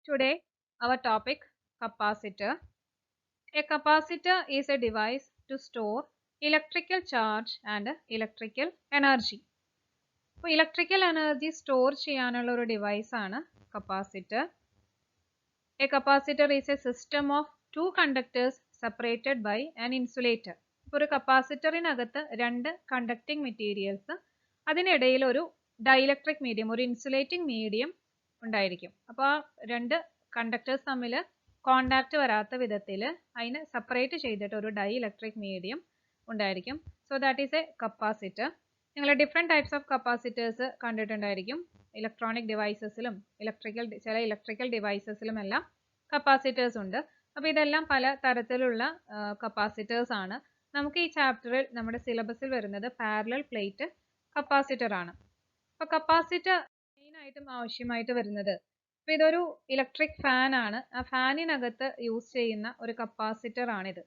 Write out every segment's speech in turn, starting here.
Today, our topic capacitor. A capacitor is a device to store electrical charge and electrical energy. അപ്പോൾ electrical energy store ചെയ്യാനുള്ള ഒരു device ആണ് capacitor. A capacitor is a system of two conductors separated by an insulator. ഇപ്പോൾ ഒരു കപ്പാസിറ്ററിനകത്ത് രണ്ട് conducting materials, അതിനിടയിൽ ഒരു ഡൈഇലക്ട്രിക് മീഡിയം, ഒരു ഇൻസുലേറ്റിംഗ് മീഡിയം ഉണ്ടായിരിക്കും. അപ്പോൾ ആ രണ്ട് കണ്ടക്ടേഴ്സ് തമ്മിൽ കോണ്ടാക്ട് വരാത്ത വിധത്തിൽ അതിനെ സെപ്പറേറ്റ് ചെയ്തിട്ട് ഒരു ഡൈഇലക്ട്രിക് മീഡിയം ഉണ്ടായിരിക്കും. So that is a capacitor. നിങ്ങൾ ഡിഫറെൻറ്റ് ടൈപ്സ് ഓഫ് കപ്പാസിറ്റേഴ്സ് കണ്ടിട്ടുണ്ടായിരിക്കും. ഇലക്ട്രോണിക് ഡിവൈസസിലും ചില ഇലക്ട്രിക്കൽ ഡിവൈസസിലും എല്ലാം കപ്പാസിറ്റേഴ്സ് ഉണ്ട്. അപ്പോൾ ഇതെല്ലാം പല തരത്തിലുള്ള കപ്പാസിറ്റേഴ്സ് ആണ്. നമുക്ക് ഈ ചാപ്റ്ററിൽ നമ്മുടെ സിലബസിൽ വരുന്നത് പാരലൽ പ്ലേറ്റ് കപ്പാസിറ്റർ ആണ്. അപ്പോൾ കപ്പാസിറ്റർ മെയിനായിട്ടും ആവശ്യമായിട്ട് വരുന്നത്, അപ്പോൾ ഇതൊരു ഇലക്ട്രിക് ഫാൻ ആണ്. ആ ഫാനിനകത്ത് യൂസ് ചെയ്യുന്ന ഒരു കപ്പാസിറ്റർ ആണിത്.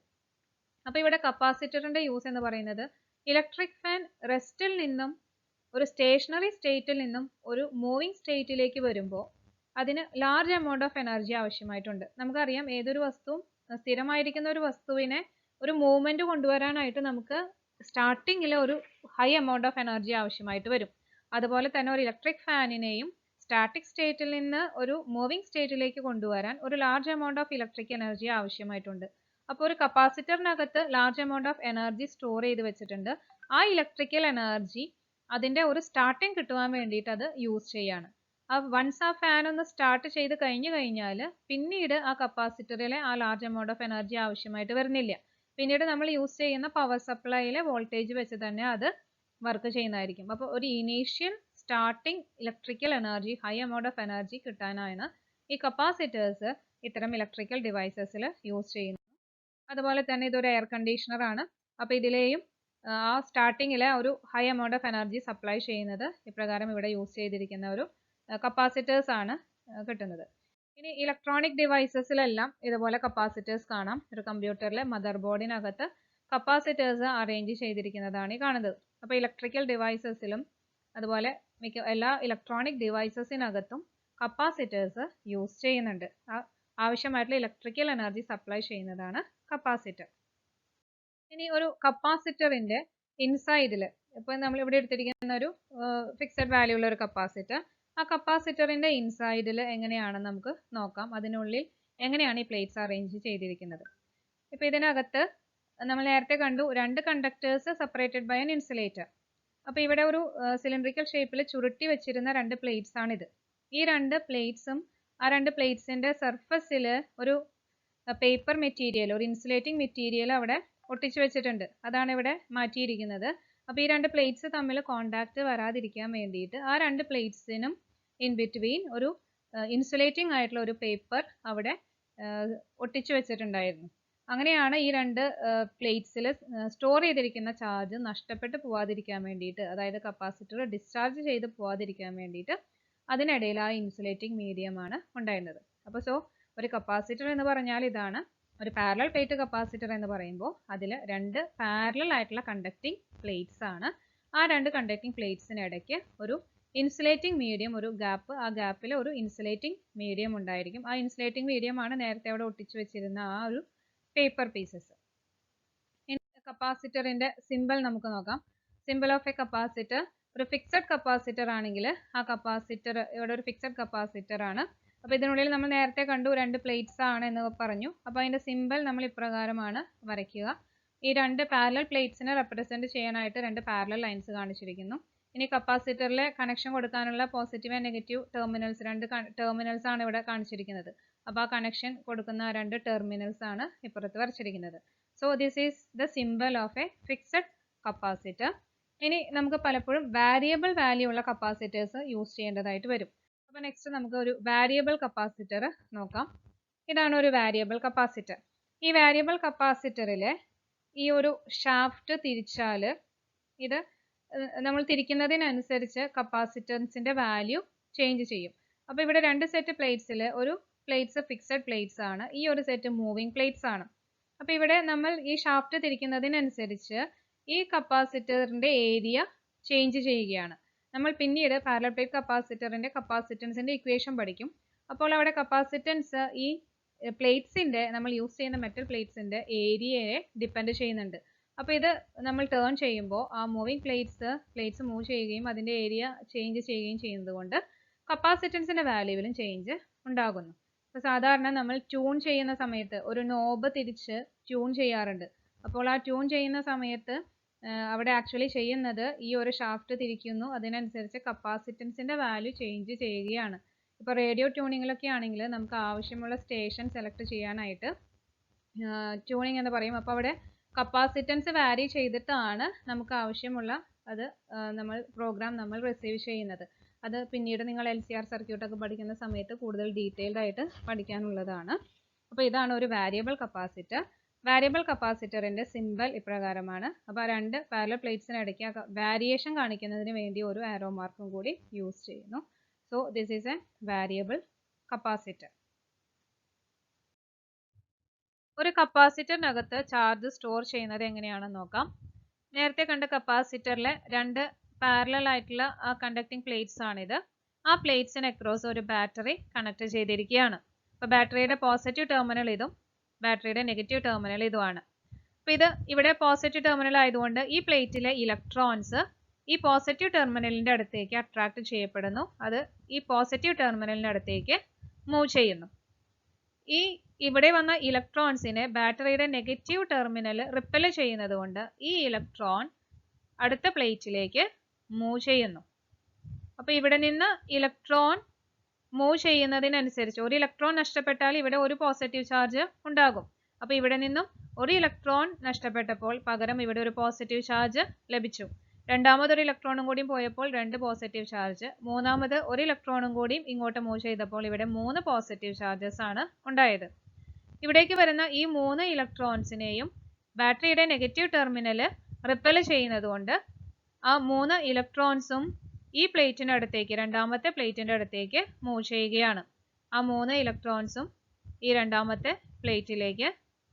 അപ്പോൾ ഇവിടെ കപ്പാസിറ്ററിന്റെ യൂസ് എന്ന് പറയുന്നത്, ഇലക്ട്രിക് ഫാൻ റെസ്റ്റിൽ നിന്നും ഒരു സ്റ്റേഷനറി സ്റ്റേറ്റിൽ നിന്നും ഒരു മൂവിങ് സ്റ്റേറ്റിലേക്ക് വരുമ്പോൾ അതിന് ലാർജ് എമൗണ്ട് ഓഫ് എനർജി ആവശ്യമായിട്ടുണ്ട്. നമുക്കറിയാം, ഏതൊരു വസ്തുവും സ്ഥിരമായിരിക്കുന്ന ഒരു വസ്തുവിനെ ഒരു മൂവ്മെന്റ് കൊണ്ടുവരാനായിട്ട് നമുക്ക് സ്റ്റാർട്ടിങ്ങിൽ ഒരു ഹൈ എമൗണ്ട് ഓഫ് എനർജി ആവശ്യമായിട്ട് വരും. അതുപോലെ തന്നെ ഒരു ഇലക്ട്രിക് ഫാനിനെയും സ്റ്റാറ്റിക് സ്റ്റേറ്റിൽ നിന്ന് ഒരു മൂവിങ് സ്റ്റേറ്റിലേക്ക് കൊണ്ടുവരാൻ ഒരു large amount of electric energy ആവശ്യമായിട്ടുണ്ട്. അപ്പോൾ ഒരു കപ്പാസിറ്ററിനകത്ത് large amount of energy store ചെയ്ത് വെച്ചിട്ടുണ്ട്. ആ ഇലക്ട്രിക്കൽ എനർജി അതിന്റെ ഒരു സ്റ്റാർട്ടിങ് കിട്ടുവാൻ വേണ്ടിയിട്ട് അത് യൂസ് ചെയ്യാണ്. വൺസ് ആ ഫാൻ ഒന്ന് സ്റ്റാർട്ട് ചെയ്ത് കഴിഞ്ഞാൽ പിന്നീട് ആ കപ്പാസിറ്ററിലെ ആ ലാർജ് എമൗണ്ട് ഓഫ് എനർജി ആവശ്യമായിട്ട് വരുന്നില്ല. പിന്നീട് നമ്മൾ യൂസ് ചെയ്യുന്ന പവർ സപ്ലൈയിലെ വോൾട്ടേജ് വെച്ച് തന്നെ അത് വർക്ക് ചെയ്യുന്നതായിരിക്കും. അപ്പോൾ ഒരു initial starting electrical energy, high amount of energy കിട്ടാനാണ് ഈ കപ്പാസിറ്റേഴ്സ് ഇത്തരം ഇലക്ട്രിക്കൽ ഡിവൈസസിൽ യൂസ് ചെയ്യുന്നത്. അതുപോലെ തന്നെ ഇതൊരു എയർ കണ്ടീഷണർ ആണ്. അപ്പോൾ ഇതിലെയും ആ സ്റ്റാർട്ടിങ്ങിലെ ഒരു high amount of energy supply ചെയ്യുന്നത് ഇപ്രകാരം ഇവിടെ യൂസ് ചെയ്തിരിക്കുന്ന ഒരു കപ്പാസിറ്റേഴ്സ് ആണ് കിട്ടുന്നത്. ഇനി ഇലക്ട്രോണിക് ഡിവൈസസിലെല്ലാം ഇതുപോലെ കപ്പാസിറ്റേഴ്സ് കാണാം. ഒരു കമ്പ്യൂട്ടറിലെ മദർ ബോർഡിനകത്ത് കപ്പാസിറ്റേഴ്സ് അറേഞ്ച് ചെയ്തിരിക്കുന്നതാണ് ഈ കാണുന്നത്. അപ്പോൾ ഇലക്ട്രിക്കൽ ഡിവൈസസിലും അതുപോലെ എല്ലാ ഇലക്ട്രോണിക് ഡിവൈസസിനകത്തും കപ്പാസിറ്റേഴ്സ് യൂസ് ചെയ്യുന്നുണ്ട്. ആവശ്യമായിട്ടുള്ള ഇലക്ട്രിക്കൽ എനർജി സപ്ലൈ ചെയ്യുന്നതാണ് കപ്പാസിറ്റർ. ഇനി ഒരു കപ്പാസിറ്ററിന്റെ ഇൻസൈഡിൽ, ഇപ്പോൾ നമ്മൾ ഇവിടെ എടുത്തിരിക്കുന്ന ഒരു ഫിക്സഡ് വാല്യൂ ഉള്ള ഒരു കപ്പാസിറ്റർ, ആ കപ്പാസിറ്ററിന്റെ ഇൻസൈഡിൽ എങ്ങനെയാണെന്ന് നമുക്ക് നോക്കാം. അതിനുള്ളിൽ എങ്ങനെയാണ് ഈ പ്ലേറ്റ്സ് അറേഞ്ച് ചെയ്തിരിക്കുന്നത്. ഇപ്പോൾ ഇതിനകത്ത് നമ്മൾ നേരത്തെ കണ്ടു, രണ്ട് conductors separated by an insulator. അപ്പോൾ ഇവിടെ ഒരു സിലിണ്ടറിക്കൽ ഷേപ്പിൽ ചുരുട്ടി വെച്ചിരുന്ന രണ്ട് പ്ലേറ്റ്സ് ആണിത്. ഈ രണ്ട് പ്ലേറ്റ്സും ആ രണ്ട് പ്ലേറ്റ്സിന്റെ സർഫസിൽ ഒരു പേപ്പർ മെറ്റീരിയൽ, ഒരു ഇൻസുലേറ്റിംഗ് മെറ്റീരിയൽ അവിടെ ഒട്ടിച്ചു വെച്ചിട്ടുണ്ട്. അതാണ് ഇവിടെ മാറ്റിയിരിക്കുന്നത്. അപ്പോൾ ഈ രണ്ട് പ്ലേറ്റ്സ് തമ്മിൽ കോണ്ടാക്ട് വരാതിരിക്കാൻ വേണ്ടിയിട്ട് ആ രണ്ട് പ്ലേറ്റ്സിനും ഇൻ ബിറ്റ്വീൻ ഒരു ഇൻസുലേറ്റിംഗ് ആയിട്ടുള്ള ഒരു പേപ്പർ അവിടെ ഒട്ടിച്ചു വെച്ചിട്ടുണ്ടായിരുന്നു. അങ്ങനെയാണ് ഈ രണ്ട് പ്ലേറ്റ്സിൽ സ്റ്റോർ ചെയ്തിരിക്കുന്ന ചാർജ് നഷ്ടപ്പെട്ടു പോവാതിരിക്കാൻ വേണ്ടിയിട്ട്, അതായത് കപ്പാസിറ്റർ ഡിസ്ചാർജ് ചെയ്ത് പോവാതിരിക്കാൻ വേണ്ടിയിട്ട് അതിനിടയിൽ ആ ഇൻസുലേറ്റിംഗ് മീഡിയമാണ് ഉണ്ടായിരുന്നത്. അപ്പോൾ ഒരു കപ്പാസിറ്റർ എന്ന് പറഞ്ഞാൽ ഇതാണ്. ഒരു പാരലൽ പ്ലേറ്റ് കപ്പാസിറ്റർ എന്ന് പറയുമ്പോൾ അതിൽ രണ്ട് പാരലൽ ആയിട്ടുള്ള കണ്ടക്ടിങ് പ്ലേറ്റ്സ് ആണ്. ആ രണ്ട് കണ്ടക്ടിങ് പ്ലേറ്റ്സിന് ഇടയ്ക്ക് ഒരു ഇൻസുലേറ്റിംഗ് മീഡിയം, ഒരു ഗ്യാപ്പ്, ആ ഗ്യാപ്പിൽ ഒരു ഇൻസുലേറ്റിംഗ് മീഡിയം ഉണ്ടായിരിക്കും. ആ ഇൻസുലേറ്റിംഗ് മീഡിയം ആണ് നേരത്തെ അവിടെ ഒട്ടിച്ചു വെച്ചിരുന്ന ആ ഒരു പേപ്പർ പീസസ്. ഇനി കപ്പാസിറ്ററിന്റെ സിമ്പിൾ നമുക്ക് നോക്കാം. സിമ്പിൾ ഓഫ് എ കപ്പാസിറ്റർ, ഒരു ഫിക്സഡ് കപ്പാസിറ്റർ ആണെങ്കിൽ ആ കപ്പാസിറ്റർ ഇവിടെ ഒരു ഫിക്സഡ് കപ്പാസിറ്റർ ആണ്. അപ്പോൾ ഇതിനുള്ളിൽ നമ്മൾ നേരത്തെ കണ്ടു രണ്ട് പ്ലേറ്റ്സ് ആണ് എന്ന് പറഞ്ഞു. അപ്പോൾ അതിന്റെ സിമ്പിൾ നമ്മൾ ഇപ്രകാരമാണ് വരയ്ക്കുക. ഈ രണ്ട് പാരലൽ പ്ലേറ്റ്സിനെ റെപ്രസെന്റ് ചെയ്യാനായിട്ട് രണ്ട് പാരലൽ ലൈൻസ് കാണിച്ചിരിക്കുന്നു. ഇനി കപ്പാസിറ്ററിലെ കണക്ഷൻ കൊടുക്കാനുള്ള പോസിറ്റീവ് ആൻഡ് നെഗറ്റീവ് ടെർമിനൽസ്, രണ്ട് ടെർമിനൽസ് ആണ് ഇവിടെ കാണിച്ചിരിക്കുന്നത്. അപ്പോൾ ആ കണക്ഷൻ കൊടുക്കുന്ന രണ്ട് ടെർമിനൽസ് ആണ് ഇപ്പുറത്ത് വരച്ചിരിക്കുന്നത്. So this is the symbol of a fixed capacitor. ഇനി നമുക്ക് പലപ്പോഴും വാരിയബിൾ വാല്യൂ ഉള്ള കപ്പാസിറ്റേഴ്സ് യൂസ് ചെയ്യേണ്ടതായിട്ട് വരും. അപ്പോൾ നെക്സ്റ്റ് നമുക്ക് ഒരു വാരിയബിൾ കപ്പാസിറ്റർ നോക്കാം. ഇതാണ് ഒരു വാരിയബിൾ കപ്പാസിറ്റർ. ഈ വാരിയബിൾ കപ്പാസിറ്ററിലെ ഈ ഒരു ഷാഫ്റ്റ് തിരിച്ചാൽ ഇത് നമ്മൾ തിരിക്കുന്നതിനനുസരിച്ച് കപ്പാസിറ്റൻസിന്റെ വാല്യൂ ചേഞ്ച് ചെയ്യും. അപ്പോൾ ഇവിടെ രണ്ട് സെറ്റ് പ്ലേറ്റ്സിൽ ഒരു പ്ലേറ്റ്സ് ഫിക്സഡ് പ്ലേറ്റ്സ് ആണ്, ഈ ഒരു സെറ്റ് മൂവിങ് പ്ലേറ്റ്സ് ആണ്. അപ്പോൾ ഇവിടെ നമ്മൾ ഈ ഷാഫ്റ്റ് തിരിക്കുന്നതിനനുസരിച്ച് ഈ കപ്പാസിറ്ററിന്റെ ഏരിയ ചേഞ്ച് ചെയ്യുകയാണ്. നമ്മൾ പിന്നീട് പാരലൽ പ്ലേറ്റ് കപ്പാസിറ്ററിന്റെ കപ്പാസിറ്റൻസിന്റെ ഇക്വേഷൻ പഠിക്കും. അപ്പോൾ അവിടെ കപ്പാസിറ്റൻസ് ഈ പ്ലേറ്റ്സിൻ്റെ നമ്മൾ യൂസ് ചെയ്യുന്ന മെറ്റൽ പ്ലേറ്റ്സിൻ്റെ ഏരിയയെ ഡിപ്പെൻഡ് ചെയ്യുന്നുണ്ട്. അപ്പോൾ ഇത് നമ്മൾ ടേൺ ചെയ്യുമ്പോൾ ആ മൂവിങ് പ്ലേറ്റ്സ് മൂവ് ചെയ്യുകയും അതിൻ്റെ ഏരിയ ചേഞ്ച് ചെയ്യുകയും ചെയ്യുന്നത് കൊണ്ട് കപ്പാസിറ്റൻസിൻ്റെ വാല്യൂവിലും ചേഞ്ച് ഉണ്ടാകുന്നു. അപ്പോൾ സാധാരണ നമ്മൾ ട്യൂൺ ചെയ്യുന്ന സമയത്ത് ഒരു നോബ് തിരിച്ച് ട്യൂൺ ചെയ്യാറുണ്ട്. അപ്പോൾ ആ ട്യൂൺ ചെയ്യുന്ന സമയത്ത് അവിടെ ആക്ച്വലി ചെയ്യുന്നത് ഈ ഒരു ഷാഫ്റ്റ് തിരിക്കുന്നു, അതിനനുസരിച്ച് കപ്പാസിറ്റൻസിൻ്റെ വാല്യൂ ചേഞ്ച് ചെയ്യുകയാണ്. ഇപ്പോൾ റേഡിയോ ട്യൂണിങ്ങിലൊക്കെ ആണെങ്കിൽ നമുക്ക് ആവശ്യമുള്ള സ്റ്റേഷൻ സെലക്ട് ചെയ്യാനായിട്ട് ട്യൂണിങ് എന്ന് പറയും. അപ്പോൾ അവിടെ കപ്പാസിറ്റൻസ് വാരി ചെയ്തിട്ടാണ് നമുക്ക് ആവശ്യമുള്ള അത് പ്രോഗ്രാം നമ്മൾ റിസീവ് ചെയ്യുന്നത്. അത് പിന്നീട് നിങ്ങൾ LCR സർക്യൂട്ടൊക്കെ പഠിക്കുന്ന സമയത്ത് കൂടുതൽ ഡീറ്റെയിൽഡ് ആയിട്ട് പഠിക്കാനുള്ളതാണ്. അപ്പോൾ ഇതാണ് ഒരു വാരിയബിൾ കപ്പാസിറ്റർ. വാരിയബിൾ കപ്പാസിറ്ററിൻ്റെ സിമ്പൽ ഇപ്രകാരമാണ്. അപ്പോൾ ആ രണ്ട് പാരലൽ പ്ലേറ്റ്സിനിടയ്ക്ക് വാരിയേഷൻ കാണിക്കുന്നതിന് വേണ്ടി ഒരു ആരോ മാർക്കും കൂടി യൂസ് ചെയ്യുന്നു. So this is A variable capacitor. ഒരു കപ്പാസിറ്ററിനകത്ത് ചാർജ് സ്റ്റോർ ചെയ്യുന്നത് എങ്ങനെയാണെന്ന് നോക്കാം. നേരത്തെ കണ്ട കപ്പാസിറ്ററിലെ രണ്ട് പാരലൽ ആയിട്ടുള്ള ആ കണ്ടക്ടിങ് പ്ലേറ്റ്സ് ആണിത്. ആ പ്ലേറ്റ്സിന് അക്രോസ് ഒരു ബാറ്ററി കണക്ട് ചെയ്തിരിക്കുകയാണ്. അപ്പോൾ ബാറ്ററിയുടെ പോസിറ്റീവ് ടെർമിനൽ ഇതും ബാറ്ററിയുടെ നെഗറ്റീവ് ടെർമിനൽ ഇതുമാണ്. അപ്പോൾ ഇത് ഇവിടെ പോസിറ്റീവ് ടെർമിനൽ ആയതുകൊണ്ട് ഈ പ്ലേറ്റിലെ ഇലക്ട്രോൺസ് ഈ പോസിറ്റീവ് ടെർമിനലിൻ്റെ അടുത്തേക്ക് അട്രാക്ട് ചെയ്യപ്പെടുന്നു. അത് ഈ പോസിറ്റീവ് ടെർമിനലിൻ്റെ അടുത്തേക്ക് മൂവ് ചെയ്യുന്നു. ഈ ഇവിടെ വന്ന ഇലക്ട്രോൺസിനെ ബാറ്ററിയുടെ നെഗറ്റീവ് ടെർമിനൽ റിപ്പൽ ചെയ്യുന്നത് കൊണ്ട് ഈ ഇലക്ട്രോൺ അടുത്ത പ്ലേറ്റിലേക്ക് മൂവ് ചെയ്യുന്നു. അപ്പോൾ ഇവിടെ നിന്ന് ഇലക്ട്രോൺ മൂവ് ചെയ്യുന്നതിനനുസരിച്ച് ഒരു ഇലക്ട്രോൺ നഷ്ടപ്പെട്ടാൽ ഇവിടെ ഒരു പോസിറ്റീവ് ചാർജ് ഉണ്ടാകും. അപ്പോൾ ഇവിടെ നിന്നും ഒരു ഇലക്ട്രോൺ നഷ്ടപ്പെട്ടപ്പോൾ പകരം ഇവിടെ ഒരു പോസിറ്റീവ് ചാർജ് ലഭിച്ചു. രണ്ടാമതൊരു ഇലക്ട്രോണും കൂടി പോയപ്പോൾ 2 പോസിറ്റീവ് ചാർജ്. മൂന്നാമത് ഒരു ഇലക്ട്രോണും കൂടി ഇങ്ങോട്ട് മൂവ് ചെയ്തപ്പോൾ ഇവിടെ 3 പോസിറ്റീവ് ചാർജസ് ആണ് ഉണ്ടായത്. ഇവിടേക്ക് വരുന്ന ഈ 3 ഇലക്ട്രോൺസിനെയും ബാറ്ററിയുടെ നെഗറ്റീവ് ടെർമിനൽ റിപ്പൽ ചെയ്യുന്നത് കൊണ്ട് ആ 3 ഇലക്ട്രോൺസും ഈ പ്ലേറ്റിൻ്റെ അടുത്തേക്ക് രണ്ടാമത്തെ പ്ലേറ്റിൻ്റെ അടുത്തേക്ക് മൂവ് ചെയ്യുകയാണ്. ആ 3 ഇലക്ട്രോൺസും ഈ രണ്ടാമത്തെ പ്ലേറ്റിലേക്ക്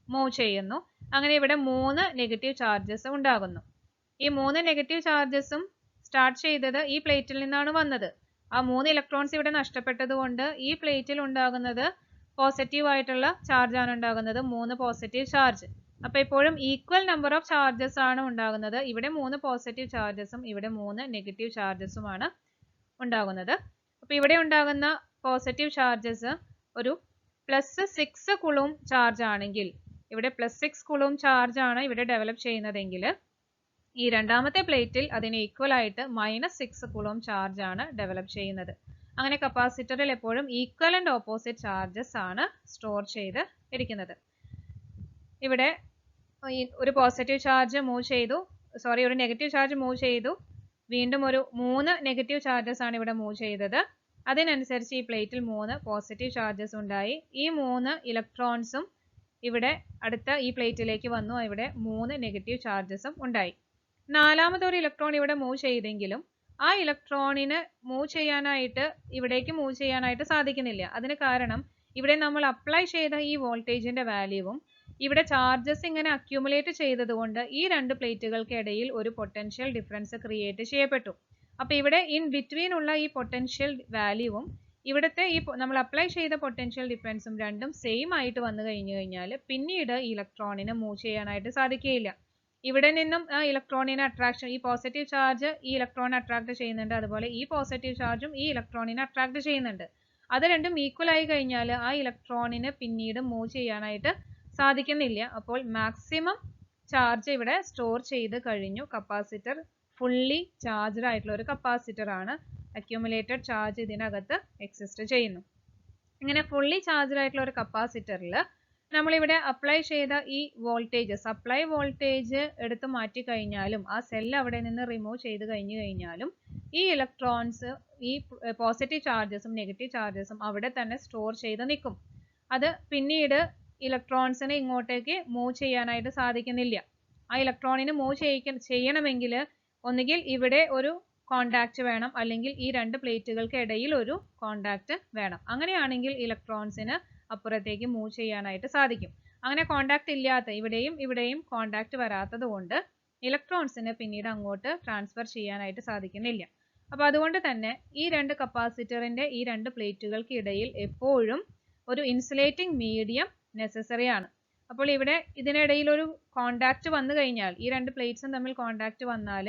മൂവ് ചെയ്യുന്നു. അങ്ങനെ ഇവിടെ 3 നെഗറ്റീവ് ചാർജസ് ഉണ്ടാകുന്നു. ഈ 3 നെഗറ്റീവ് ചാർജസും സ്റ്റാർട്ട് ചെയ്തത് ഈ പ്ലേറ്റിൽ നിന്നാണ് വന്നത്. ആ 3 ഇലക്ട്രോൺസ് ഇവിടെ നഷ്ടപ്പെട്ടത് കൊണ്ട് ഈ പ്ലേറ്റിൽ ഉണ്ടാകുന്നത് പോസിറ്റീവ് ആയിട്ടുള്ള ചാർജ് ആണ് ഉണ്ടാകുന്നത്, 3 പോസിറ്റീവ് ചാർജ്. അപ്പോൾ എപ്പോഴും ഈക്വൽ നമ്പർ ഓഫ് ചാർജസ് ആണ് ഉണ്ടാകുന്നത്. ഇവിടെ 3 പോസിറ്റീവ് ചാർജസും ഇവിടെ 3 നെഗറ്റീവ് ചാർജസുമാണ് ഉണ്ടാകുന്നത്. അപ്പോൾ ഇവിടെ ഉണ്ടാകുന്ന പോസിറ്റീവ് ചാർജസ് ഒരു +6 കുളും ചാർജ് ആണെങ്കിൽ, ഇവിടെ +6 കുളും ചാർജ് ആണ് ഇവിടെ ഡെവലപ്പ് ചെയ്യുന്നതെങ്കിൽ ഈ രണ്ടാമത്തെ പ്ലേറ്റിൽ അതിന് ഈക്വൽ ആയിട്ട് -6 കുളും ചാർജ് ആണ് ഡെവലപ്പ് ചെയ്യുന്നത്. അങ്ങനെ കപ്പാസിറ്ററിൽ എപ്പോഴും ഈക്വൽ ആൻഡ് ഓപ്പോസിറ്റ് ചാർജസ് ആണ് സ്റ്റോർ ചെയ്ത് ഇരിക്കുന്നത്. ഇവിടെ ഒരു പോസിറ്റീവ് ചാർജ് മൂവ് ചെയ്തു, ഒരു നെഗറ്റീവ് ചാർജ് മൂവ് ചെയ്തു, വീണ്ടും ഒരു 3 നെഗറ്റീവ് ചാർജസ് ആണ് ഇവിടെ മൂവ് ചെയ്തത്. അതിനനുസരിച്ച് ഈ പ്ലേറ്റിൽ 3 പോസിറ്റീവ് ചാർജസ് ഉണ്ടായി. ഈ 3 ഇലക്ട്രോൺസും ഇവിടെ അടുത്ത ഈ പ്ലേറ്റിലേക്ക് വന്നു, ഇവിടെ 3 നെഗറ്റീവ് ചാർജസും ഉണ്ടായി. നാലാമതൊരു ഇലക്ട്രോൺ ഇവിടെ മൂവ് ചെയ്തെങ്കിലും ആ ഇലക്ട്രോണിന് മൂവ് ചെയ്യാനായിട്ട് ഇവിടേക്ക് മൂവ് ചെയ്യാനായിട്ട് സാധിക്കുന്നില്ല. അതിന് കാരണം ഇവിടെ നമ്മൾ അപ്ലൈ ചെയ്ത ഈ വോൾട്ടേജിന്റെ വാല്യൂവും ഇവിടെ ചാർജസ് ഇങ്ങനെ അക്യൂമുലേറ്റ് ചെയ്തതുകൊണ്ട് ഈ രണ്ട് പ്ലേറ്റുകൾക്കിടയിൽ ഒരു പൊട്ടൻഷ്യൽ ഡിഫറൻസ് ക്രിയേറ്റ് ചെയ്യപ്പെട്ടു. അപ്പോൾ ഇവിടെ ഇൻ ബിറ്റ്വീൻ ഉള്ള ഈ പൊട്ടൻഷ്യൽ വാല്യൂവും ഇവിടുത്തെ ഈ നമ്മൾ അപ്ലൈ ചെയ്ത പൊട്ടൻഷ്യൽ ഡിഫറൻസും രണ്ടും സെയിം ആയിട്ട് വന്നു കഴിഞ്ഞാൽ പിന്നീട് ഇലക്ട്രോണിന് മൂവ് ചെയ്യാനായിട്ട് സാധിക്കുകയില്ല. ഇവിടെ നിന്നും ആ ഇലക്ട്രോണിനെ അട്രാക്ഷൻ, ഈ പോസിറ്റീവ് ചാർജ് ഈ ഇലക്ട്രോണിനെ അട്രാക്ട് ചെയ്യുന്നുണ്ട്, അതുപോലെ ഈ പോസിറ്റീവ് ചാർജും ഈ ഇലക്ട്രോണിനെ അട്രാക്ട് ചെയ്യുന്നുണ്ട്. അത് രണ്ടും ഈക്വൽ ആയി കഴിഞ്ഞാൽ ആ ഇലക്ട്രോണിന് പിന്നീട് മൂവ് ചെയ്യാനായിട്ട് സാധിക്കുന്നില്ല. അപ്പോൾ മാക്സിമം ചാർജ് ഇവിടെ സ്റ്റോർ ചെയ്ത് കഴിഞ്ഞു. കപ്പാസിറ്റർ ഫുള്ളി ചാർജ്ഡ് ആയിട്ടുള്ള ഒരു കപ്പാസിറ്റർ ആണ്. അക്യൂമുലേറ്റഡ് ചാർജ് ഇതിനകത്ത് എക്സിസ്റ്റ് ചെയ്യുന്നു. ഇങ്ങനെ ഫുള്ളി ചാർജ്ഡ് ആയിട്ടുള്ള ഒരു കപ്പാസിറ്ററിൽ നമ്മളിവിടെ അപ്ലൈ ചെയ്ത ഈ വോൾട്ടേജ്, സപ്ലൈ വോൾട്ടേജ് എടുത്ത് മാറ്റി കഴിഞ്ഞാലും ആ സെൽ അവിടെ നിന്ന് റിമൂവ് ചെയ്ത് കഴിഞ്ഞാലും ഈ ഇലക്ട്രോൺസ് ഈ പോസിറ്റീവ് ചാർജസും നെഗറ്റീവ് ചാർജസും അവിടെ തന്നെ സ്റ്റോർ ചെയ്ത് നിൽക്കും. അത് പിന്നീട് ഇലക്ട്രോൺസിനെ ഇങ്ങോട്ടേക്ക് മൂവ് ചെയ്യാനായിട്ട് സാധിക്കുന്നില്ല. ആ ഇലക്ട്രോണിന് മൂവ് ചെയ്യണമെങ്കിൽ ഒന്നുകിൽ ഇവിടെ ഒരു കോണ്ടാക്ട് വേണം, അല്ലെങ്കിൽ ഈ രണ്ട് പ്ലേറ്റുകൾക്ക് ഇടയിൽ ഒരു കോണ്ടാക്ട് വേണം. അങ്ങനെയാണെങ്കിൽ ഇലക്ട്രോൺസിന് അപ്പുറത്തേക്ക് മൂവ് ചെയ്യാനായിട്ട് സാധിക്കും. അങ്ങനെ കോണ്ടാക്ട് ഇല്ലാത്ത ഇവിടെയും കോണ്ടാക്ട് വരാത്തത് കൊണ്ട് ഇലക്ട്രോൺസിന് പിന്നീട് അങ്ങോട്ട് ട്രാൻസ്ഫർ ചെയ്യാനായിട്ട് സാധിക്കുന്നില്ല. അപ്പോൾ അതുകൊണ്ട് തന്നെ ഈ രണ്ട് കപ്പാസിറ്ററിൻ്റെ ഈ രണ്ട് പ്ലേറ്റുകൾക്ക് ഇടയിൽ എപ്പോഴും ഒരു ഇൻസുലേറ്റിംഗ് മീഡിയം നെസസറി ആണ്. അപ്പോൾ ഇവിടെ ഇതിനിടയിൽ ഒരു കോണ്ടാക്ട് വന്നു കഴിഞ്ഞാൽ, ഈ രണ്ട് പ്ലേറ്റ്സും തമ്മിൽ കോണ്ടാക്ട് വന്നാൽ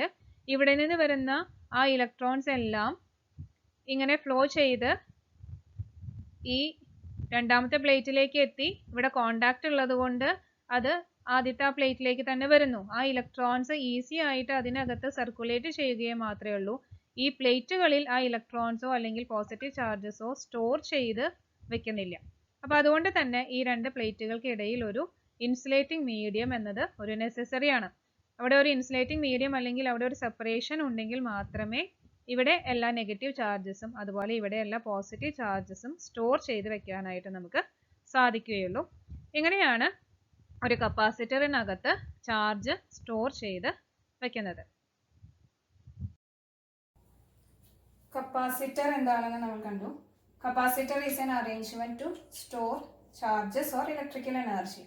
ഇവിടെ നിന്ന് വരുന്ന ആ ഇലക്ട്രോൺസ് എല്ലാം ഇങ്ങനെ ഫ്ലോ ചെയ്ത് ഈ രണ്ടാമത്തെ പ്ലേറ്റിലേക്ക് എത്തി ഇവിടെ കോണ്ടാക്ട് ഉള്ളത് കൊണ്ട് അത് ആദ്യത്തെ ആ പ്ലേറ്റിലേക്ക് തന്നെ വരുന്നു. ആ ഇലക്ട്രോൺസ് ഈസി ആയിട്ട് അതിനകത്ത് സർക്കുലേറ്റ് ചെയ്യുകയും മാത്രമേ ഉള്ളൂ. ഈ പ്ലേറ്റുകളിൽ ആ ഇലക്ട്രോൺസോ അല്ലെങ്കിൽ പോസിറ്റീവ് ചാർജസോ സ്റ്റോർ ചെയ്ത് വെക്കുന്നില്ല. അപ്പോൾ അതുകൊണ്ട് തന്നെ ഈ രണ്ട് പ്ലേറ്റുകൾക്ക് ഇടയിൽ ഒരു ഇൻസുലേറ്റിംഗ് മീഡിയം എന്നത് ഒരു നെസസറി ആണ്. അവിടെ ഒരു ഇൻസുലേറ്റിംഗ് മീഡിയം അല്ലെങ്കിൽ അവിടെ ഒരു സെപ്പറേഷൻ ഉണ്ടെങ്കിൽ മാത്രമേ ഇവിടെ എല്ലാ നെഗറ്റീവ് ചാർജസും അതുപോലെ ഇവിടെ എല്ലാ പോസിറ്റീവ് ചാർജസും സ്റ്റോർ ചെയ്ത് വെക്കാനായിട്ട് നമുക്ക് സാധിക്കുകയുള്ളൂ. ഇങ്ങനെയാണ് ഒരു കപ്പാസിറ്ററിനകത്ത് ചാർജ് സ്റ്റോർ ചെയ്ത് വെക്കുന്നത്. കപ്പാസിറ്റർ എന്താണെന്ന് നമ്മൾ കണ്ടു. Capacitor is an arrangement to store charges or electrical energy.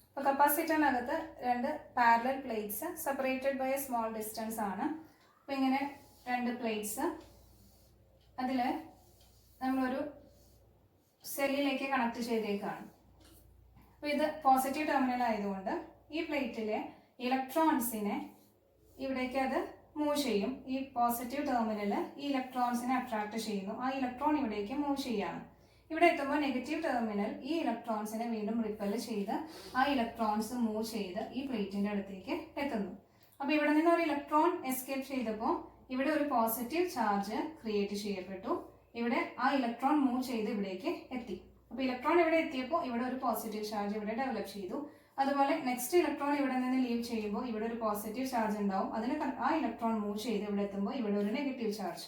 അപ്പോൾ കപ്പാസിറ്ററിനകത്ത് രണ്ട് parallel plates separated by a small distance ആണ്. അപ്പോൾ ഇങ്ങനെ രണ്ട് പ്ലേറ്റ്സ്, അതിൽ നമ്മളൊരു സെല്ലിലേക്ക് കണക്ട് ചെയ്തേക്കാണ്. അപ്പോൾ ഇത് പോസിറ്റീവ് ടെർമിനൽ ആയതുകൊണ്ട് ഈ പ്ലേറ്റിലെ ഇലക്ട്രോൺസിനെ ഇവിടേക്ക് അത് മൂവ് ചെയ്യും. ഈ പോസിറ്റീവ് ടെർമിനൽ ഈ ഇലക്ട്രോൺസിനെ അട്രാക്ട് ചെയ്യുന്നു. ആ ഇലക്ട്രോൺ ഇവിടേക്ക് മൂവ് ചെയ്യാണ്. ഇവിടെ എത്തുമ്പോൾ നെഗറ്റീവ് ടെർമിനൽ ഈ ഇലക്ട്രോൺസിനെ വീണ്ടും റിപ്പൽ ചെയ്ത് ആ ഇലക്ട്രോൺസ് മൂവ് ചെയ്ത് ഈ പ്ലേറ്റിന്റെ അടുത്തേക്ക് എത്തുന്നു. അപ്പോൾ ഇവിടെ നിന്ന് ഒരു ഇലക്ട്രോൺ എസ്കേപ്പ് ചെയ്തപ്പോൾ ഇവിടെ ഒരു പോസിറ്റീവ് ചാർജ് ക്രിയേറ്റ് ചെയ്യപ്പെട്ടു. ഇവിടെ ആ ഇലക്ട്രോൺ മൂവ് ചെയ്ത് ഇവിടേക്ക് എത്തി. അപ്പോൾ ഇലക്ട്രോൺ ഇവിടെ എത്തിയപ്പോൾ ഇവിടെ ഒരു പോസിറ്റീവ് ചാർജ് ഇവിടെ ഡെവലപ്പ് ചെയ്തു. അതുപോലെ നെക്സ്റ്റ് ഇലക്ട്രോൺ ഇവിടെ നിന്ന് ലീവ് ചെയ്യുമ്പോൾ ഇവിടെ ഒരു പോസിറ്റീവ് ചാർജ് ഉണ്ടാവും. അതിന് ആ ഇലക്ട്രോൺ മൂവ് ചെയ്ത് ഇവിടെ എത്തുമ്പോൾ ഇവിടെ ഒരു നെഗറ്റീവ് ചാർജ്.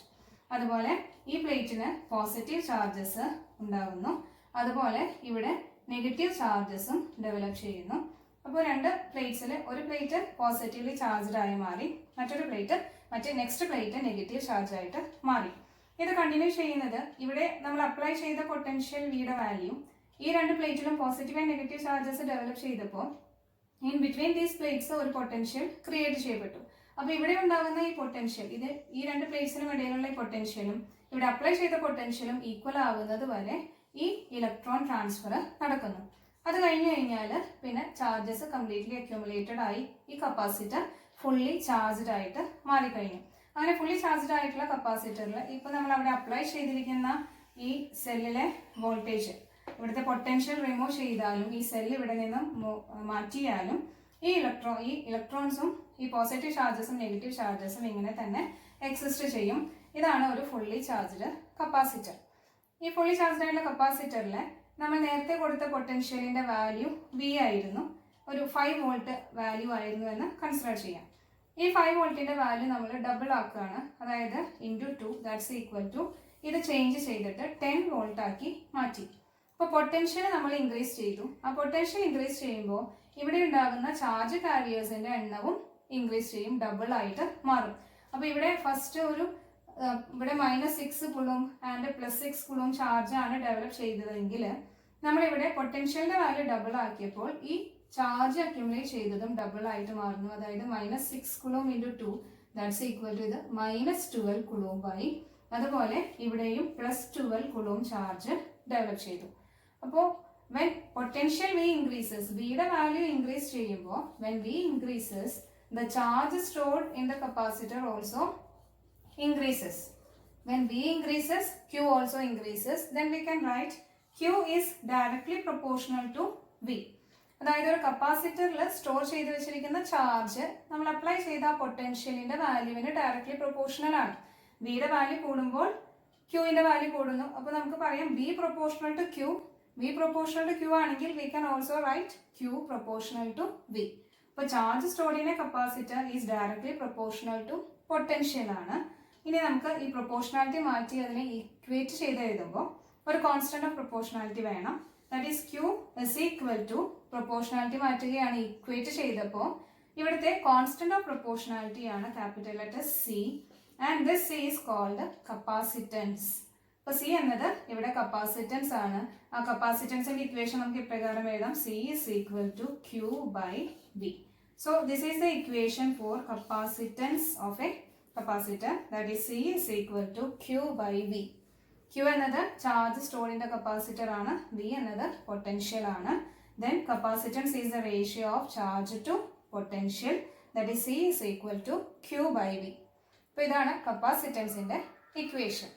അതുപോലെ ഈ പ്ലേറ്റിന് പോസിറ്റീവ് ചാർജസ് ഉണ്ടാകുന്നു. അതുപോലെ ഇവിടെ നെഗറ്റീവ് ചാർജസും ഡെവലപ്പ് ചെയ്യുന്നു. അപ്പോൾ രണ്ട് പ്ലേറ്റ്സിൽ ഒരു പ്ലേറ്റ് പോസിറ്റീവ്ലി ചാർജ്ഡ് ആയി മാറി, മറ്റൊരു plate next plate negative charge ആയിട്ട് മാറി. ഇത് കണ്ടിന്യൂ ചെയ്യുന്നത് ഇവിടെ നമ്മൾ അപ്ലൈ ചെയ്ത പൊട്ടൻഷ്യൽ വിയുടെ വാല്യൂ ഈ രണ്ട് പ്ലേറ്റിലും positive and negative charges develop ചെയ്തപ്പോൾ ഇൻ ബിറ്റ്വീൻ ദീസ് പ്ലേറ്റ്സ് ഒരു പൊട്ടൻഷ്യൽ ക്രിയേറ്റ് ചെയ്യപ്പെട്ടു. അപ്പോൾ ഇവിടെ ഉണ്ടാകുന്ന ഈ പൊട്ടൻഷ്യൽ, ഇത് ഈ രണ്ട് പ്ലേറ്റ്സിനും ഇടയിലുള്ള ഈ പൊട്ടൻഷ്യലും ഇവിടെ അപ്ലൈ ചെയ്ത പൊട്ടൻഷ്യലും ഈക്വൽ ആവുന്നത് വരെ ഈ ഇലക്ട്രോൺ ട്രാൻസ്ഫർ നടക്കുന്നു. അത് കഴിഞ്ഞു കഴിഞ്ഞാൽ പിന്നെ ചാർജസ് കംപ്ലീറ്റ്ലി അക്യൂമുലേറ്റഡ് ആയി ഈ കപ്പാസിറ്റർ ഫുള്ളി ചാർജ്ഡ് ആയിട്ട് മാറിക്കഴിഞ്ഞു. അങ്ങനെ ഫുള്ളി ചാർജ്ഡ് ആയിട്ടുള്ള കപ്പാസിറ്ററിൽ ഇപ്പോൾ നമ്മൾ അവിടെ അപ്ലൈ ചെയ്തിരിക്കുന്ന ഈ സെല്ലിലെ വോൾട്ടേജ്, ഇവിടുത്തെ പൊട്ടൻഷ്യൽ റിമൂവ് ചെയ്താലും ഈ സെല്ല് ഇവിടെ നിന്നും മാറ്റിയാലും ഈ ഇലക്ട്രോൺസും ഈ പോസിറ്റീവ് ചാർജസും നെഗറ്റീവ് ചാർജസും ഇങ്ങനെ തന്നെ എക്സിസ്റ്റ് ചെയ്യും. ഇതാണ് ഒരു ഫുള്ളി ചാർജ്ഡ് കപ്പാസിറ്റർ. ഈ ഫുള്ളി ചാർജ്ഡ് ആയിട്ടുള്ള കപ്പാസിറ്ററിൽ നമ്മൾ നേരത്തെ കൊടുത്ത പൊട്ടൻഷ്യലിന്റെ വാല്യൂ വി ആയിരുന്നു, ഒരു 5 വോൾട്ട് വാല്യൂ ആയിരുന്നു എന്ന് കൺസിഡർ ചെയ്യാം. ഈ 5 വോൾട്ടിന്റെ വാല്യൂ നമ്മൾ ഡബിൾ ആക്കുകയാണ്, അതായത് × 2 ദാറ്റ്സ് ഈക്വൽ ടു ഇത് ചേഞ്ച് ചെയ്തിട്ട് 10 വോൾട്ട് ആക്കി മാറ്റി. അപ്പോൾ പൊട്ടൻഷ്യൽ നമ്മൾ ഇൻക്രീസ് ചെയ്തു. ആ പൊട്ടൻഷ്യൽ ഇൻക്രീസ് ചെയ്യുമ്പോൾ ഇവിടെ ഉണ്ടാകുന്ന ചാർജ് കാരിയേഴ്സിന്റെ എണ്ണവും ഇൻക്രീസ് ചെയ്യും, ഡബിൾ ആയിട്ട് മാറും. അപ്പോൾ ഇവിടെ ഫസ്റ്റ് ഇവിടെ -6 കുളും ആൻഡ് +6 കുളും ചാർജ് ആണ് ഡെവലപ്പ് ചെയ്തതെങ്കിൽ നമ്മളിവിടെ പൊട്ടൻഷ്യലിന്റെ വാല്യൂ ഡബിൾ ആക്കിയപ്പോൾ ഈ ചാർജ് അക്യുമുലേറ്റ് ചെയ്തതും ഡബിൾ ആയിട്ട് മാറുന്നു. അതായത് -6 കുളും × 2 ദാറ്റ്സ് ഈക്വൽ ടു ഇത് -12 കുളുമായി. അതുപോലെ ഇവിടെയും +12 കുളും ചാർജ് ഡെവലപ്പ് ചെയ്തു. അപ്പോൾ when potential V increases, Vയുടെ വാല്യൂ ഇൻക്രീസ് ചെയ്യുമ്പോൾ when V increases, the charge stored in the capacitor also increases. When V increases, Q also increases. Then we can write Q is directly proportional to V. അതായത് ഒരു കപ്പാസിറ്ററിൽ store ചെയ്ത് വെച്ചിരിക്കുന്ന charge നമ്മൾ apply ചെയ്ത പൊട്ടൻഷ്യലിന്റെ വാല്യൂവിന് directly proportional ആണ്. വിയുടെ value കൂടുമ്പോൾ ക്യൂവിന്റെ വാല്യൂ കൂടുന്നു. അപ്പോൾ നമുക്ക് പറയാം V proportional to Q. V proportional to Q ആണെങ്കിൽ we can also write Q proportional to V. അപ്പോൾ charge stored in a capacitor is directly proportional to potential ആണ്. ഇനി നമുക്ക് ഈ പ്രൊപ്പോർഷണാലിറ്റി മാറ്റി അതിനെ ഇക്വേറ്റ് ചെയ്ത് എഴുതുമ്പോൾ ഒരു കോൺസ്റ്റന്റ് ഓഫ് പ്രൊപ്പോർഷണാലിറ്റി വേണം. That is Q is equal to proportionality മാറ്റുകയാണ് ഇക്വേറ്റ് ചെയ്തപ്പോൾ ഇവിടുത്തെ കോൺസ്റ്റന്റ് ഓഫ് പ്രൊപ്പോർഷണാലിറ്റി ആണ് capital letter C, and this C is called capacitance. അപ്പോൾ C എന്നത് ഇവിടെ കപ്പാസിറ്റൻസ് ആണ്. ആ കപ്പാസിറ്റൻസിന്റെ ഇക്വേഷൻ നമുക്ക് ഇപ്രകാരം എഴുതാം: C is equal to Q by V. So this is the equation for capacitance of a capacitor, that is C is equal to Q by V. Q another charge stored in the capacitor ആണ്, V another potential ആണ്. Then capacitance is the ratio of charge to potential, that is C is equal to Q by V. അപ്പോൾ ഇതാണ് കപ്പാസിറ്റൻസിന്റെ equation.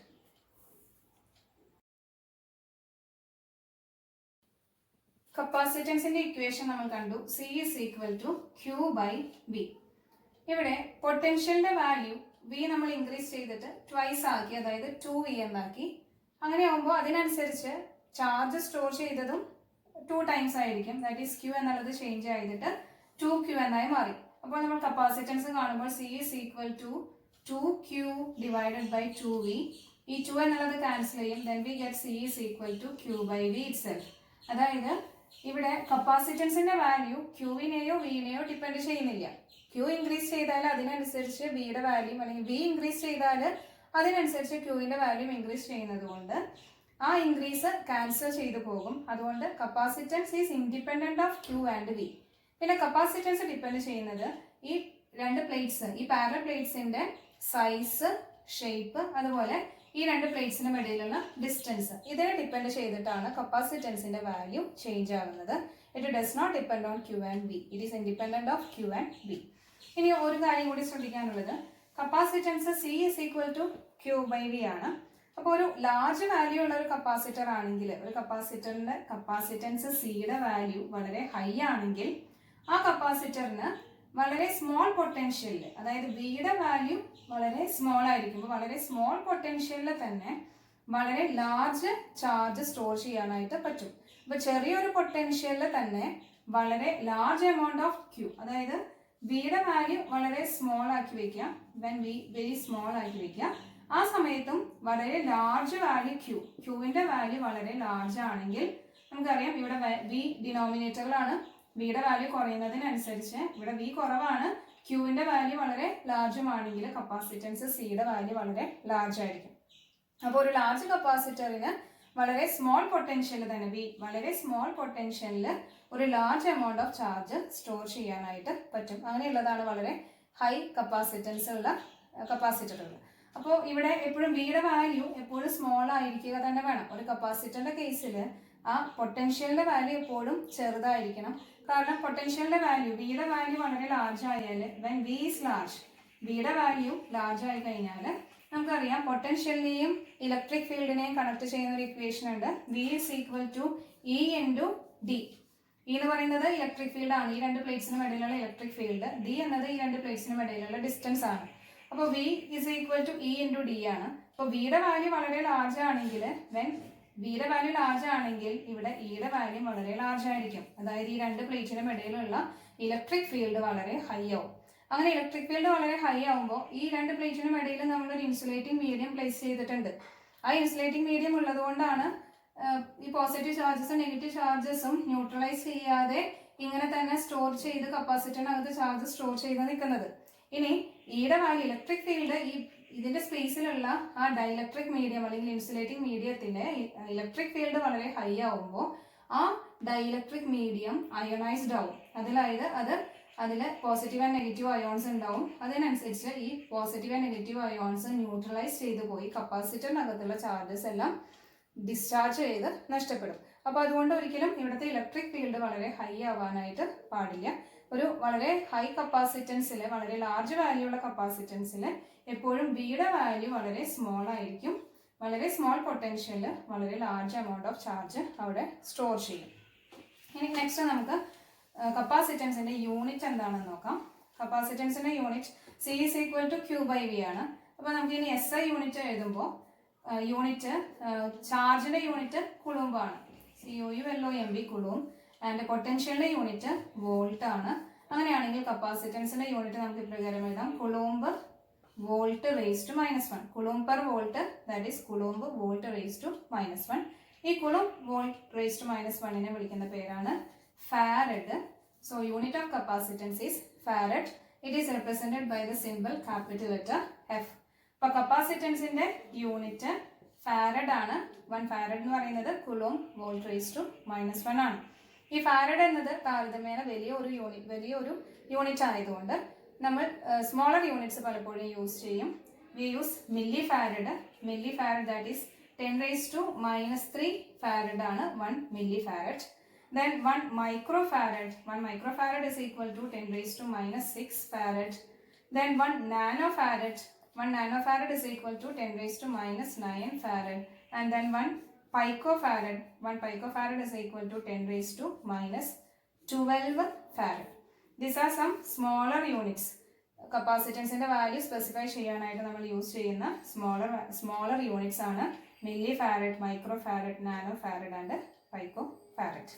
കപ്പാസിറ്റൻസിന്റെ equation നമ്മൾ കണ്ടു, C is equal to Q by V. ഇവിടെ പൊട്ടൻഷ്യലിന്റെ value V നമ്മൾ increase ചെയ്തിട്ട് ട്വൈസ് ആക്കി, അതായത് 2V എന്നാക്കി. അങ്ങനെ ആകുമ്പോൾ അതിനനുസരിച്ച് ചാർജ് സ്റ്റോർ ചെയ്തതും 2 ടൈംസ് ആയിരിക്കും, ദാറ്റ് ഈസ് Q എന്നുള്ളത് ചേഞ്ച് ചെയ്തിട്ട് 2Q എന്നായി മാറി. അപ്പോൾ നമ്മൾ കപ്പാസിറ്റൻസ് കാണുമ്പോൾ C is equal to 2Q divided by 2V. ഈ 2 എന്നുള്ളത് ക്യാൻസൽ ചെയ്യും, then we get C is equal to Q by V itself. അതായത് ഇവിടെ കപ്പാസിറ്റൻസിന്റെ വാല്യൂ ക്യൂവിനെയോ വിനെയോ ഡിപ്പെൻഡ് ചെയ്യുന്നില്ല. ക്യൂ ഇൻക്രീസ് ചെയ്താൽ അതിനനുസരിച്ച് വിയുടെ വാല്യൂ, അല്ലെങ്കിൽ വി ഇൻക്രീസ് ചെയ്താൽ അതിനനുസരിച്ച് ക്യൂവിന്റെ വാല്യൂ ഇൻക്രീസ് ചെയ്യുന്നത് കൊണ്ട് ആ ഇൻക്രീസ് ക്യാൻസൽ ചെയ്തു പോകും. അതുകൊണ്ട് capacitance is independent of Q and V. പിന്നെ കപ്പാസിറ്റൻസ് ഡിപ്പെൻഡ് ചെയ്യുന്നത് ഈ രണ്ട് പ്ലേറ്റ്സ്, ഈ പാരലൽ പ്ലേറ്റ്സിന്റെ സൈസ്, ഷേപ്പ്, അതുപോലെ ഈ രണ്ട് പ്ലേറ്റ്സിനും ഇടയിലുള്ള ഡിസ്റ്റൻസ്, ഇതിനെ ഡിപ്പെൻഡ് ചെയ്തിട്ടാണ് കപ്പാസിറ്റൻസിന്റെ വാല്യൂ ചേഞ്ച് ആകുന്നത്. It does not depend on Q and V, it is independent of Q and V. ഇനി ഒരു കാര്യം കൂടി ശ്രദ്ധിക്കാനുള്ളത്, capacitance C is equal to Q by V ആണ്. അപ്പോൾ ഒരു ലാർജ് വാല്യൂ ഉള്ള ഒരു കപ്പാസിറ്റർ ആണെങ്കിൽ, ഒരു കപ്പാസിറ്ററിന്റെ കപ്പാസിറ്റൻസ് സിയുടെ വാല്യൂ വളരെ ഹൈ ആണെങ്കിൽ ആ കപ്പാസിറ്ററിന് വളരെ സ്മോൾ പൊട്ടൻഷ്യലിൽ, അതായത് വിയുടെ വാല്യൂ വളരെ സ്മോൾ ആയിരിക്കുമ്പോൾ വളരെ സ്മോൾ പൊട്ടൻഷ്യലിൽ തന്നെ വളരെ ലാർജ് ചാർജ് സ്റ്റോർ ചെയ്യാനായിട്ട് പറ്റും. അപ്പോൾ ചെറിയൊരു പൊട്ടൻഷ്യലിൽ തന്നെ വളരെ ലാർജ് എമൗണ്ട് ഓഫ് ക്യൂ, അതായത് വിയുടെ വാല്യൂ വളരെ സ്മോൾ ആക്കി വെക്കുക, വെൻ വി വെരി സ്മോൾ ആക്കി വെക്കുക. ആ സമയത്തും വളരെ ലാർജ് വാല്യൂ ക്യൂവിന്റെ വാല്യൂ വളരെ ലാർജ് ആണെങ്കിൽ നമുക്കറിയാം ഇവിടെ വി ഡിനോമിനേറ്ററിലാണ്, വിയുടെ വാല്യൂ കുറയുന്നതിനനുസരിച്ച് ഇവിടെ വി കുറവാണ്, ക്യൂവിന്റെ വാല്യൂ വളരെ ലാർജുമാണെങ്കിൽ കപ്പാസിറ്റൻസ് സിയുടെ വാല്യൂ വളരെ ലാർജ് ആയിരിക്കും. അപ്പോൾ ഒരു ലാർജ് കപ്പാസിറ്ററിന് വളരെ സ്മോൾ പൊട്ടൻഷ്യൽ തന്നെ, വി വളരെ സ്മോൾ പൊട്ടൻഷ്യലിൽ ഒരു large amount of charge store ചെയ്യാനായിട്ട് പറ്റും. അങ്ങനെയുള്ളതാണ് വളരെ ഹൈ കപ്പാസിറ്റൻസ് ഉള്ള കപ്പാസിറ്ററുകൾ. അപ്പോൾ ഇവിടെ എപ്പോഴും വിയുടെ വാല്യൂ എപ്പോഴും സ്മോൾ ആയിരിക്കുക തന്നെ വേണം. ഒരു കപ്പാസിറ്ററിന്റെ കേസിൽ ആ പൊട്ടൻഷ്യലിന്റെ വാല്യൂ എപ്പോഴും ചെറുതായിരിക്കണം. കാരണം പൊട്ടൻഷ്യലിന്റെ വാല്യൂ, വിയുടെ വാല്യൂ വളരെ ലാർജ് ആയാൽ, വെൻ വി ഈസ് ലാർജ്, വിയുടെ വാല്യൂ ലാർജ് ആയി കഴിഞ്ഞാൽ നമുക്കറിയാം പൊട്ടൻഷ്യലിനെയും ഇലക്ട്രിക് ഫീൽഡിനെയും കണക്ട് ചെയ്യുന്ന ഒരു ഇക്വേഷൻ ഉണ്ട്, V is equal to E into D. E എന്ന് പറയുന്നത് ഇലക്ട്രിക് ഫീൽഡ് ആണ്, ഈ രണ്ട് പ്ലേറ്റ്സിനും ഇടയിലുള്ള ഇലക്ട്രിക് ഫീൽഡ്. ഡി എന്നത് ഈ രണ്ട് പ്ലേറ്റ്സിനും ഇടയിലുള്ള ഡിസ്റ്റൻസ് ആണ്. അപ്പോൾ V is equal to E into D ആണ്. അപ്പോൾ വിയുടെ വാല്യൂ വളരെ ലാർജ് ആണെങ്കിൽ, വെൻ വിയുടെ വാല്യൂ ലാർജ് ആണെങ്കിൽ ഇവിടെ ഇയുടെ വാല്യൂ വളരെ ലാർജ് ആയിരിക്കും. അതായത് ഈ രണ്ട് പ്ലേറ്റിനും ഇടയിലുള്ള ഇലക്ട്രിക് ഫീൽഡ് വളരെ ഹൈ ആവും. അങ്ങനെ ഇലക്ട്രിക് ഫീൽഡ് വളരെ ഹൈ ആവുമ്പോൾ ഈ രണ്ട് പ്ലേറ്റിനും ഇടയിൽ നമ്മളൊരു ഇൻസുലേറ്റിംഗ് മീഡിയം പ്ലേസ് ചെയ്തിട്ടുണ്ട്. ആ ഇൻസുലേറ്റിംഗ് മീഡിയം ഉള്ളത് കൊണ്ടാണ് ഈ പോസിറ്റീവ് ചാർജസും നെഗറ്റീവ് ചാർജസും ന്യൂട്രലൈസ് ചെയ്യാതെ ഇങ്ങനെ തന്നെ സ്റ്റോർ ചെയ്ത് കപ്പാസിറ്ററിനകത്ത് ചാർജ് സ്റ്റോർ ചെയ്ത് നിൽക്കുന്നത്. ഇനി ഈയുടെ വാല്യൂ, ഇലക്ട്രിക് ഫീൽഡ് ഈ ഇതിന്റെ സ്പേസിലുള്ള ആ ഡൈഇലക്ട്രിക് മീഡിയം അല്ലെങ്കിൽ ഇൻസുലേറ്റിംഗ് മീഡിയത്തിന്റെ ഇലക്ട്രിക് ഫീൽഡ് വളരെ ഹൈ ആവുമ്പോൾ ആ ഡൈഇലക്ട്രിക് മീഡിയം അയോണൈസ്ഡ് ആവും. അതിൽ പോസിറ്റീവ് ആൻഡ് നെഗറ്റീവ് അയോൺസ് ഉണ്ടാവും. അതിനനുസരിച്ച് ഈ positive and negative ions neutralise ചെയ്ത് പോയി കപ്പാസിറ്ററിനകത്തുള്ള ചാർജസ് എല്ലാം ഡിസ്ചാർജ് ചെയ്ത് നഷ്ടപ്പെടും. അപ്പോൾ അതുകൊണ്ട് ഒരിക്കലും ഇവിടുത്തെ ഇലക്ട്രിക് ഫീൽഡ് വളരെ ഹൈ ആവാനായിട്ട് പാടില്ല. ഒരു വളരെ ഹൈ കപ്പാസിറ്റൻസിൽ, വളരെ ലാർജ് വാല്യൂ ഉള്ള കപ്പാസിറ്റൻസിൽ എപ്പോഴും വിയുടെ വാല്യൂ വളരെ സ്മോൾ ആയിരിക്കും. വളരെ സ്മോൾ പൊട്ടൻഷ്യൽ വളരെ ലാർജ് എമൗണ്ട് ഓഫ് ചാർജ് അവിടെ സ്റ്റോർ ചെയ്യും. ഇനി നെക്സ്റ്റ് നമുക്ക് കപ്പാസിറ്റൻസിന്റെ യൂണിറ്റ് എന്താണെന്ന് നോക്കാം. കപ്പാസിറ്റൻസിന്റെ unit C is equal to Q by V ആണ്. അപ്പോൾ നമുക്ക് ഇനി SI യൂണിറ്റ് എഴുതുമ്പോൾ യൂണിറ്റ് ചാർജിന്റെ യൂണിറ്റ് കുളൂംബാണ്, COULOMB കുളൂം. ആൻഡ് പൊട്ടൻഷ്യലിന്റെ യൂണിറ്റ് വോൾട്ട് ആണ്. അങ്ങനെയാണെങ്കിൽ കപ്പാസിറ്റൻസിന്റെ യൂണിറ്റ് നമുക്ക് ഇപ്രകാരം എഴുതാം, coulomb volt raise to -1. Coulomb per volt, that is coulomb volt raise to -1. ഈ കുളൂം വോൾട്ട് റേസ് ടു -1നെ വിളിക്കുന്ന പേരാണ് farad. So unit of capacitance is farad. It is represented by the symbol capital letter F. അപ്പോൾ കപ്പാസിറ്റൻസിന്റെ unit farad ആണ്. 1 farad എന്ന് പറയുന്നത് കുളൂം volt raise to -1 ആണ്. ഈ ഫാരഡ് എന്നത് താരതമ്യേന വലിയൊരു യൂണിറ്റ് ആയതുകൊണ്ട് നമ്മൾ സ്മോളർ യൂണിറ്റ്സ് പലപ്പോഴും യൂസ് ചെയ്യും. We use milli farad that is 10⁻³ farad ആണ് 1 milli farad. Then 1 microfarad is equal to 10⁻⁻6 farad. Then 1 nanofarad is equal to 10⁻⁹ farad. And then 1 picofarad is equal to 10⁻12 farad. These are some smaller units. Capacitance in the value specify cheyanayittu nammal use cheyyunna smaller units aanu millifarad, microfarad, nanofarad and picofarad.